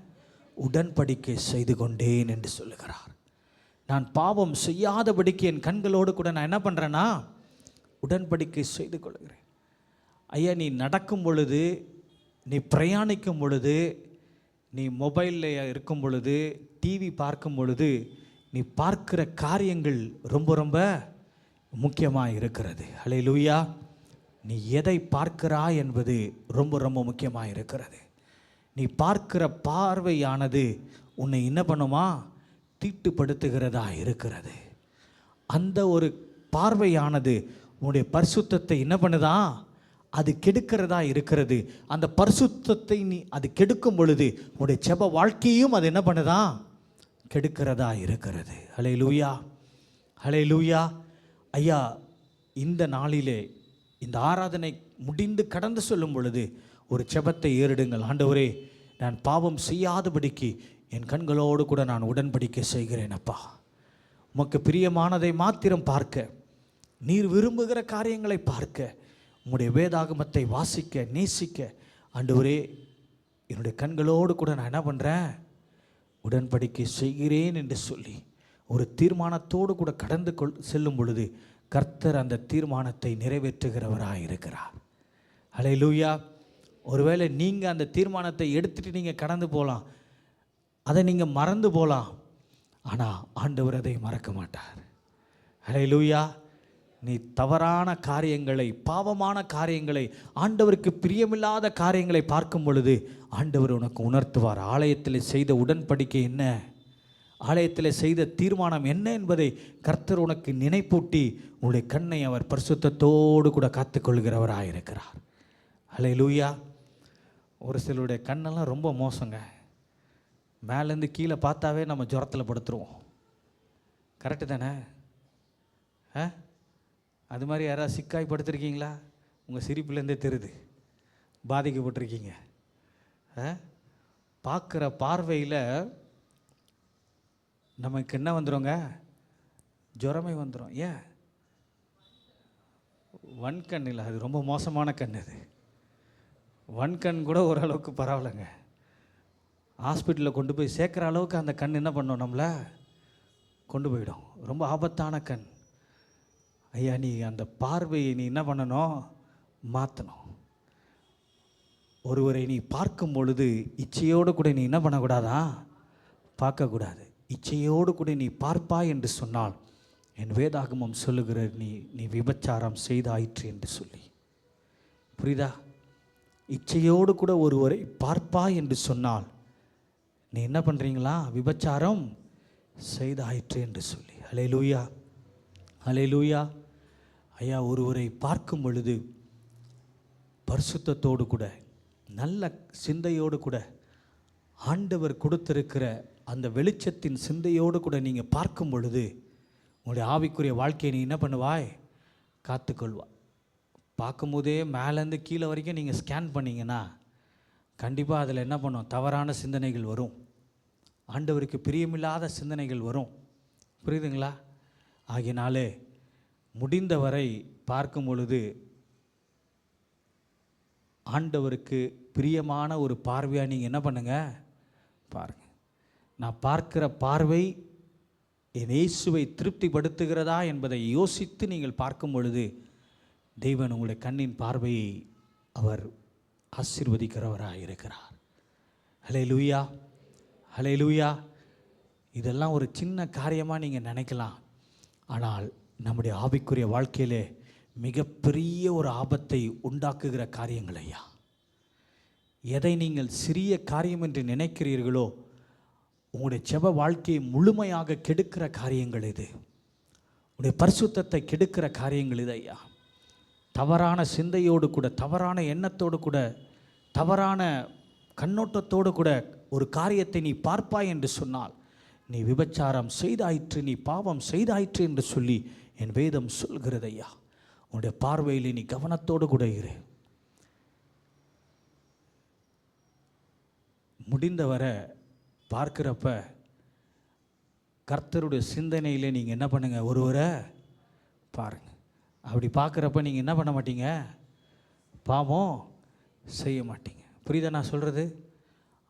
உடன்படிக்கை செய்து கொண்டேன் என்று சொல்லுகிறார். நான் பாவம் செய்யாதபடிக்கு என் கண்களோடு கூட நான் என்ன பண்ணுறேன்னா உடன்படிக்கை செய்து கொள்கிறேன். ஐயா, நீ நடக்கும் பொழுது, நீ பிரயாணிக்கும் பொழுது, நீ மொபைலில் இருக்கும் பொழுது, டிவி பார்க்கும் பொழுது, நீ பார்க்கிற காரியங்கள் ரொம்ப ரொம்ப முக்கியமாக இருக்கிறது. ஹல்லேலூயா. நீ எதை பார்க்கிறாய் என்பது ரொம்ப ரொம்ப முக்கியமாக இருக்கிறது. நீ பார்க்கிற பார்வையானது உன்னை என்ன பண்ணுமா? தீட்டுப்படுத்துகிறதா இருக்கிறது. அந்த ஒரு பார்வையானது உன்னுடைய பரிசுத்தத்தை என்ன பண்ணுதா? அது கெடுக்கிறதா இருக்கிறது. அந்த பரிசுத்தத்தை நீ அது கெடுக்கும் பொழுது உன்னுடைய செப வாழ்க்கையும் அது என்ன பண்ணுதா? கெடுக்கிறதா இருக்கிறது. ஹல்லேலூயா, ஹல்லேலூயா. ஐயா, இந்த நாளிலே இந்த ஆராதனை முடிந்து கடந்து சொல்லும் பொழுது ஒரு செபத்தை ஏறிடுங்கள். ஆண்டவரே, நான் பாவம் செய்யாதபடிக்கு என் கண்களோடு கூட நான் உடன்படிக்கை செய்கிறேன் அப்பா. உமக்கு பிரியமானதை மாத்திரம் பார்க்க, நீர் விரும்புகிற காரியங்களை பார்க்க, உம்முடைய வேதாகமத்தை வாசிக்க நேசிக்க, ஆண்டவரே, என்னுடைய கண்களோடு கூட நான் என்ன பண்ணுறேன்? உடன்படிக்கை செய்கிறேன் என்று சொல்லி ஒரு தீர்மானத்தோடு கூட கடந்து செல்லும் பொழுது கர்த்தர் அந்த தீர்மானத்தை நிறைவேற்றுகிறவராக இருக்கிறார். ஹல்லேலூயா. ஒருவேளை நீங்கள் அந்த தீர்மானத்தை எடுத்துகிட்டு நீங்கள் கடந்து போகலாம், அதை நீங்கள் மறந்து போகலாம், ஆனால் ஆண்டவர் அதை மறக்க மாட்டார். ஹல்லேலூயா. நீ தவறான காரியங்களை, பாவமான காரியங்களை, ஆண்டவருக்கு பிரியமில்லாத காரியங்களை பார்க்கும் பொழுது ஆண்டவர் உனக்கு உணர்த்துவார். ஆலயத்தில் செய்த உடன்படிக்கை என்ன, ஆலயத்தில் செய்த தீர்மானம் என்ன என்பதை கர்த்தர் உனக்கு நினைப்பூட்டி உன்னுடைய கண்ணை அவர் பரிசுத்தத்தோடு கூட காத்துக்கொள்கிறவராக இருக்கிறார். ஹல்லேலூயா. ஒரு சிலருடைய கண்ணெல்லாம் ரொம்ப மோசங்க. மேலேருந்து கீழே பார்த்தாவே நம்ம ஜுரத்தில் படுத்துருவோம். கரெக்டு தானே? அது மாதிரி யாராவது சிக்காய் படுத்துருக்கீங்களா? உங்கள் சிரிப்புலேருந்தே தெரியுது பாதிக்கப்பட்டிருக்கீங்க. பார்க்குற பார்வையில் நமக்கு என்ன வந்துடுங்க? ஜுரமே வந்துடும். ஏன்? வன்கண் இல்லை, அது ரொம்ப மோசமான கண். அது வன்கண் கூட ஓரளவுக்கு பரவாயில்லைங்க. ஹாஸ்பிட்டலில் கொண்டு போய் சேர்க்குற அளவுக்கு அந்த கண் என்ன பண்ணோம்? நம்மளை கொண்டு போயிடும். ரொம்ப ஆபத்தான கண். ஐயா, நீ அந்த பார்வையை நீ என்ன பண்ணணும்? மாற்றணும். ஒருவரை நீ பார்க்கும் பொழுது இச்சையோடு கூட நீ என்ன பண்ணக்கூடாதா? பார்க்கக்கூடாது. இச்சையோடு கூட நீ பார்ப்பாய் என்று சொன்னால் என் வேதாகமம் சொல்லுகிற நீ விபச்சாரம் செய்தாயிற்று என்று சொல்லி. புரியுதா? இச்சையோடு கூட ஒருவரை பார்ப்பாய் என்று சொன்னால் நீ என்ன பண்ணுறீங்களா? விபச்சாரம் செய்தாயிற்று என்று சொல்லி. ஹல்லேலூயா, ஹல்லேலூயா. ஐயா, ஒருவரை பார்க்கும் பொழுது பரிசுத்தத்தோடு கூட, நல்ல சிந்தையோடு கூட, ஆண்டவர் கொடுத்திருக்கிற அந்த வெளிச்சத்தின் சிந்தையோடு கூட நீங்கள் பார்க்கும் பொழுது உங்களுடைய ஆவிக்குரிய வாழ்க்கையை நீ என்ன பண்ணுவாய்? காத்துக்கொள்வாய். பார்க்கும்போதே மேலேருந்து கீழே வரைக்கும் நீங்கள் ஸ்கேன் பண்ணிங்கன்னா கண்டிப்பாக அதில் என்ன பண்ணும்? தவறான சிந்தனைகள் வரும், ஆண்டவருக்கு பிரியமில்லாத சிந்தனைகள் வரும். புரியுதுங்களா? ஆகினாலே முடிந்தவரை பார்க்கும் பொழுது ஆண்டவருக்கு பிரியமான ஒரு பார்வையாக நீங்கள் என்ன பண்ணுங்க பாருங்க. நான் பார்க்கிற பார்வை என் இயேசுவை திருப்திப்படுத்துகிறதா என்பதை யோசித்து நீங்கள் பார்க்கும் பொழுது தேவன் உங்களுடைய கண்ணின் பார்வையை அவர் ஆசீர்வதிக்கிறவராக இருக்கிறார். ஹல்லேலூயா, ஹல்லேலூயா. இதெல்லாம் ஒரு சின்ன காரியமாக நீங்கள் நினைக்கலாம். ஆனால் நம்முடைய ஆவிக்குரிய வாழ்க்கையிலே மிகப்பெரிய ஒரு ஆபத்தை உண்டாக்குகிற காரியங்கள் ஐயா. எதை நீங்கள் சிறிய காரியம் என்று நினைக்கிறீர்களோ உங்களுடைய ஜெப வாழ்க்கையை முழுமையாக கெடுக்கிற காரியங்கள் இது. உங்களுடைய பரிசுத்தத்தை கெடுக்கிற காரியங்கள் இது ஐயா. தவறான சிந்தையோடு கூட, தவறான எண்ணத்தோடு கூட, தவறான கண்ணோட்டத்தோடு கூட ஒரு காரியத்தை நீ பார்ப்பாய் என்று சொன்னால் நீ விபச்சாரம் செய்தாயிற்று, நீ பாவம் செய்தாயிற்று என்று சொல்லி என் வேதம் சொல்கிறது ஐயா. உன்னுடைய பார்வையில் நீ கவனத்தோடு கூட இரு. முடிந்தவரை பார்க்கிறப்ப கர்த்தருடைய சிந்தனையில் நீங்கள் என்ன பண்ணுங்கள், ஒருவரை பாருங்கள். அப்படி பார்க்குறப்ப நீங்கள் என்ன பண்ண மாட்டீங்க, பாவம் செய்ய மாட்டீங்க. புரியுதா நான் சொல்கிறது?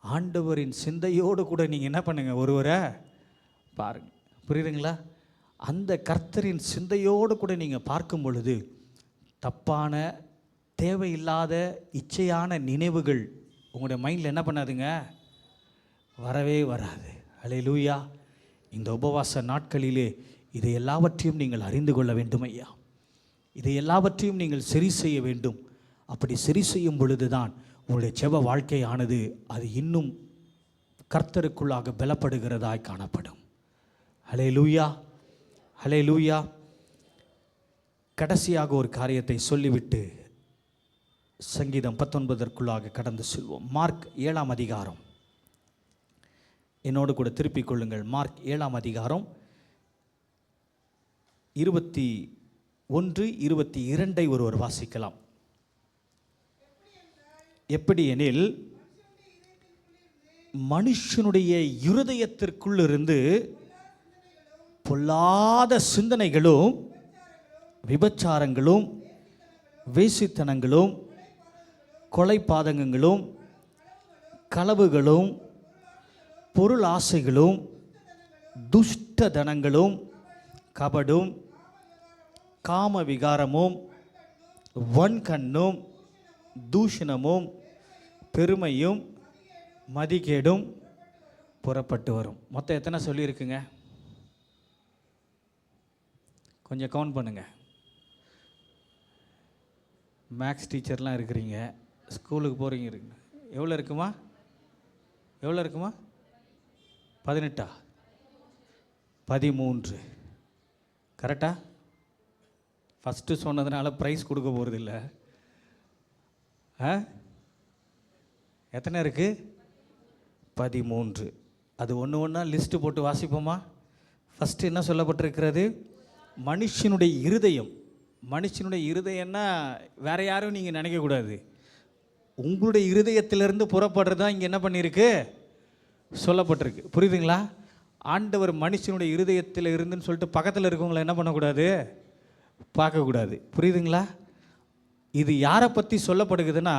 ஆண்டவரின் சிந்தையோடு கூட நீங்கள் என்ன பண்ணுங்கள், ஒருவரை பாருங்கள். புரியுதுங்களா? அந்த கர்த்தரின் சிந்தையோடு கூட நீங்கள் பார்க்கும் பொழுது தப்பான தேவையில்லாத இச்சையான நினைவுகள் உங்களுடைய மைண்டில் என்ன பண்ணாதுங்க, வரவே வராது. ஹல்லேலூயா. இந்த உபவாச நாட்களிலே இதை எல்லாவற்றையும் நீங்கள் அறிந்து கொள்ள வேண்டும் ஐயா. இதை எல்லாவற்றையும் நீங்கள் சரி செய்ய வேண்டும். அப்படி சரி செய்யும் பொழுது தான் உங்களுடைய ஜெப வாழ்க்கையானது அது இன்னும் கர்த்தருக்குள்ளாக பலப்படுகிறதாய் காணப்படும். ஹல்லேலூயா, ஹல்லேலூயா. கடைசியாக ஒரு காரியத்தை சொல்லிவிட்டு சங்கீதம் 19 கடந்து செல்வோம். மார்க் 7ஆம் அதிகாரம், என்னோடு கூட திருப்பிக் கொள்ளுங்கள். மார்க் 7ஆம் அதிகாரம் 21-22 ஒருவர் வாசிக்கலாம். எப்படி எனில், மனுஷனுடைய இருதயத்திற்குள்ளிருந்து பொல்லாத சிந்தனைகளும் விபச்சாரங்களும் வேசித்தனங்களும் கொலைபாதகங்களும் களவுகளும் பொருள் ஆசைகளும் துஷ்டதனங்களும் கபடும் காம விகாரமும் வன்கண்ணும் தூஷணமும் பெருமையும் மதிகேடும் புறப்பட்டு வரும். மொத்தம் எத்தனை சொல்லியிருக்குங்க? கொஞ்சம் கவுண்ட் பண்ணுங்க. மேக்ஸ் டீச்சர்லாம் இருக்கிறீங்க, ஸ்கூலுக்கு போகிறீங்க, இருக்குங்க. எவ்வளோ இருக்குமா? எவ்வளோ இருக்குமா? 18 13 கரெக்டா? ஃபஸ்ட்டு சொன்னதுனால ப்ரைஸ் கொடுக்க போகிறதில்ல. எத்தனை இருக்குது? 13. அது ஒன்று ஒன்றா லிஸ்ட்டு போட்டு வாசிப்போமா? ஃபஸ்ட்டு என்ன சொல்லப்பட்டிருக்கிறது? மனுஷனுடைய இருதயம். மனுஷனுடைய இருதயம்னா வேறு யாரும் நீங்கள் நினைக்கக்கூடாது. உங்களுடைய இருதயத்திலிருந்து புறப்படுறது தான் இங்கே என்ன பண்ணியிருக்கு, சொல்லப்பட்டிருக்கு. புரியுதுங்களா? ஆண்டவர் மனுஷனுடைய இருதயத்தில் இருந்துன்னு சொல்லிட்டு பக்கத்தில் இருக்கவங்களை என்ன பண்ணக்கூடாது, பார்க்கக்கூடாது. புரியுதுங்களா? இது யாரை பற்றி சொல்லப்படுகிறதுனா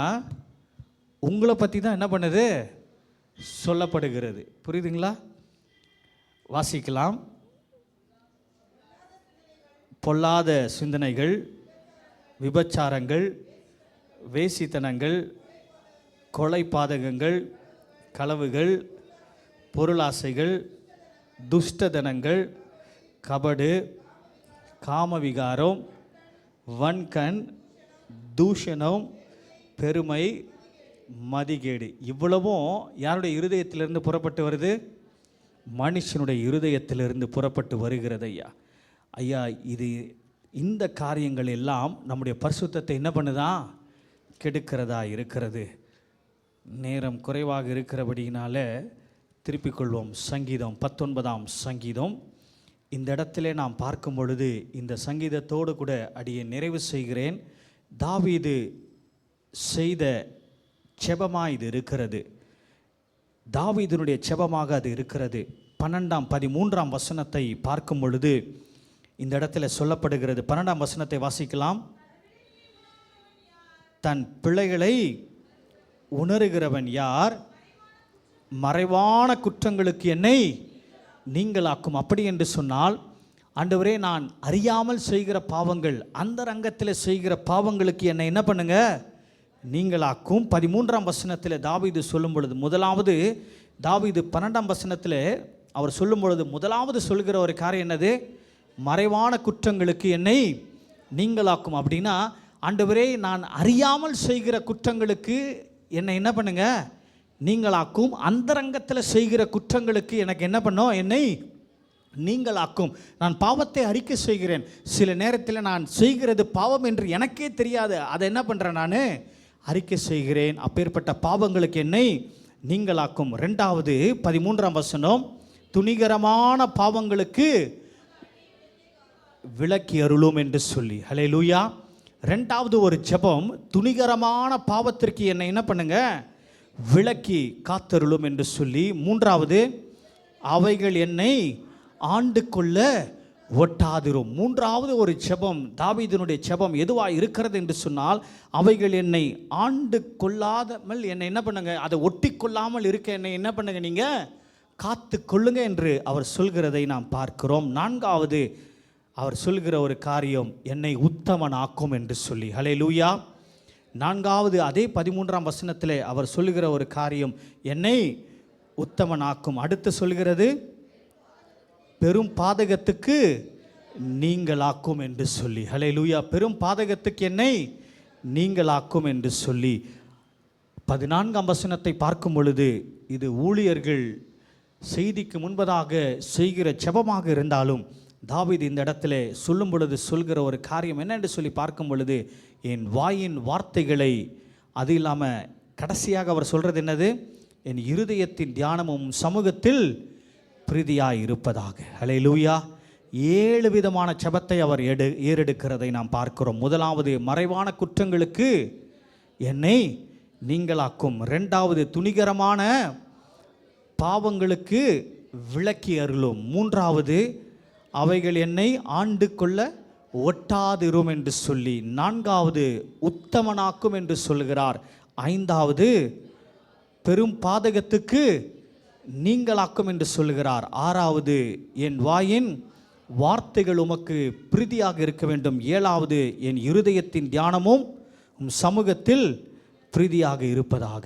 உங்களை பற்றி தான் என்ன பண்ணுது, சொல்லப்படுகிறது. புரியுதுங்களா? வாசிக்கலாம். பொல்லாத சிந்தனைகள், விபச்சாரங்கள், வேசித்தனங்கள், கொலைபாதகங்கள், களவுகள், பொருளாசைகள், துஷ்டதனங்கள், கபடு, காமவிகாரம், வன்கண், தூஷணம், பெருமை, மதிகேடு. இவ்வளவும் யாருடைய இருதயத்திலிருந்து புறப்பட்டு வருது? மனுஷனுடைய இருதயத்திலிருந்து புறப்பட்டு வருகிறது ஐயா. ஐயா, இது இந்த காரியங்கள் எல்லாம் நம்முடைய பரிசுத்தத்தை என்ன பண்ணுதான், கெடுக்கிறதா இருக்கிறது. நேரம் குறைவாக இருக்கிறபடியினால திருப்பிக் கொள்வோம். சங்கீதம் 19ஆம் சங்கீதம். இந்த இடத்திலே நாம் பார்க்கும் பொழுது இந்த சங்கீதத்தோடு கூட அடியை நிறைவு செய்கிறேன். தாவீது செய்த செபமாக இது இருக்கிறது. தாவீதினுடைய செபமாக அது இருக்கிறது. 13ஆம் வசனத்தை பார்க்கும் பொழுது இந்த இடத்துல சொல்லப்படுகிறது. 12ஆம் வசனத்தை வாசிக்கலாம். தன் பிள்ளைகளை உணருகிறவன் யார்? மறைவான குற்றங்களுக்கு என்னை நீங்களாக்கும். அப்படி என்று சொன்னால், ஆண்டவரே, நான் அறியாமல் செய்கிற பாவங்கள், அந்த ரங்கத்தில் செய்கிற பாவங்களுக்கு என்னை என்ன பண்ணுங்க? நீங்களாக்கும். 13ஆம் வசனத்தில் தாவீது சொல்லும் பொழுது, முதலாவது தாவீது 12ஆம் வசனத்தில் அவர் சொல்லும் பொழுது முதலாவது சொல்கிற ஒரு காரியம் என்னது? மறைவான குற்றங்களுக்கு என்னை நீங்களாக்கும். அப்படின்னா, ஆண்டவரே, நான் அறியாமல் செய்கிற குற்றங்களுக்கு என்னை என்ன பண்ணுங்க? நீங்களாக்கும். அந்தரங்கத்தில் செய்கிற குற்றங்களுக்கு எனக்கு என்ன பண்ணோம்? என்னை நீங்களாக்கும். நான் பாவத்தை அறிக்கை செய்கிறேன். சில நேரத்தில் நான் செய்கிறது பாவம் என்று எனக்கே தெரியாது, அதை என்ன பண்ணுறேன்? நான் அறிக்கை செய்கிறேன். அப்பேற்பட்ட பாவங்களுக்கு என்னை நீங்களாக்கும். 2வது 13ஆம் வசனம், துணிகரமான பாவங்களுக்கு விலக்கி அருளும் என்று சொல்லி. ஹல்லேலூயா. 2வது ஒரு ஜெபம், துணிகரமான பாவத்திற்கு என்னை என்ன பண்ணுங்க? விலக்கி காத்தருளும் என்று சொல்லி. 3வது, அவைகள் என்னை ஆண்டு கொள்ள ஒட்டாதிரும். 3வது ஒரு ஜெபம், தாவீதினுடைய ஜெபம் எதுவாக இருக்கிறது என்று சொன்னால், அவைகள் என்னை ஆண்டு கொள்ளாமல் என்னை என்ன பண்ணுங்க? அதை ஒட்டி கொள்ளாமல் இருக்க என்னை என்ன பண்ணுங்க? நீங்கள் காத்து கொள்ளுங்க என்று அவர் சொல்கிறதை நாம் பார்க்கிறோம். 4வது அவர் சொல்கிற ஒரு காரியம், என்னை உத்தமனாக்கும் என்று சொல்லி. ஹல்லேலூயா. 4வது அதே 13ஆம் வசனத்தில் அவர் சொல்லுகிற ஒரு காரியம், என்னை உத்தமனாக்கும். அடுத்து சொல்கிறது, பெரும் பாதகத்துக்கு நீங்களாக்கும் என்று சொல்லி. ஹல்லேலூயா. பெரும் பாதகத்துக்கு என்னை நீங்களாக்கும் என்று சொல்லி. 14ஆம் வசனத்தை பார்க்கும் பொழுது, இது ஊழியர்கள் செய்திக்கு முன்பதாக செய்கிற ஜெபமாக இருந்தாலும், தாவீது இந்த இடத்துல சொல்லும் பொழுது சொல்கிற ஒரு காரியம் என்ன என்று சொல்லி பார்க்கும் பொழுது, என் வாயின் வார்த்தைகளை, அது இல்லாமல் கடைசியாக அவர் சொல்கிறது என்னது? என் இருதயத்தின் தியானமும் சமூகத்தில் பிரீதியாய் இருப்பதாக. ஹல்லேலூயா. 7 விதமான ஜெபத்தை அவர் ஏறெடுக்கிறதை நாம் பார்க்கிறோம். முதலாவது, மறைவான குற்றங்களுக்கு என்னை நீங்களாக்கும். 2வது, துணிகரமான பாவங்களுக்கு விலக்கி அருளும். 3வது, அவைகள் என்னை ஆண்டு கொள்ள ஒட்டாதிரும் என்று சொல்லி. 4வது, உத்தமனாக்கும் என்று சொல்கிறார். 5வது, பெரும் பாதகத்துக்கு நீங்களாக்கும் என்று சொல்கிறார். 6வது, என் வாயின் வார்த்தைகள் உமக்கு பிரீதியாக இருக்க வேண்டும். 7வது, என் இருதயத்தின் தியானமும் சமூகத்தில் பிரீதியாக இருப்பதாக.